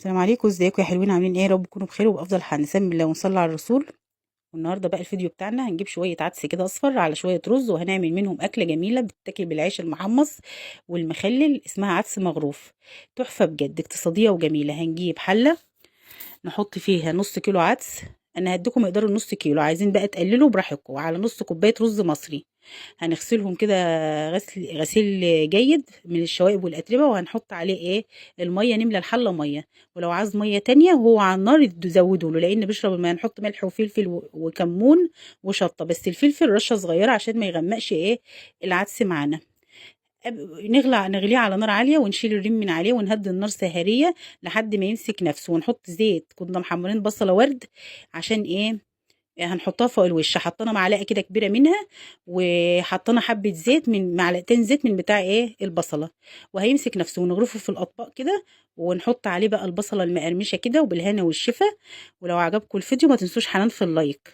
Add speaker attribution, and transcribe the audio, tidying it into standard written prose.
Speaker 1: السلام عليكم، ازيكم يا حلوين؟ عاملين ايه؟ يا رب تكونوا بخير وبافضل حال. نسمي الله ونصلي على الرسول. والنهارده بقى الفيديو بتاعنا هنجيب شويه عدس كده اصفر على شويه رز، وهنعمل منهم اكله جميله بتتاكل بالعيش المحمص والمخلل، اسمها عدس مغروف. تحفه بجد، اقتصاديه وجميله. هنجيب حله نحط فيها نص كيلو عدس. انا هديكم مقدار النص كيلو، عايزين بقى تقللوا براحتكم. على نص كوبايه رز مصري. هنغسلهم كده غسيل جيد من الشوائب والاتربه، وهنحط عليه ايه؟ الميه. نملى الحله ميه، ولو عايز ميه تانية وهو على النار تزودوا له، لان بيشرب الميه. نحط ملح وفلفل وكمون وشطه، بس الفلفل رشه صغيره عشان ما يغمقش ايه العدس معانا. نغليه على نار عاليه، ونشيل الريم من عليه، ونهدي النار سهريه لحد ما يمسك نفسه. ونحط زيت، كنا محمرين بصله ورد عشان ايه؟ هنحطها فوق الوش. حطينا معلقه كده كبيره منها، وحطينا حبه زيت، من معلقتين زيت من بتاع ايه البصله. وهيمسك نفسه. ونغرفه في الاطباق كده، ونحط عليه بقى البصله المقرمشه كده، وبالهنا والشفا. ولو عجبكم الفيديو ما تنسوش حنان في اللايك.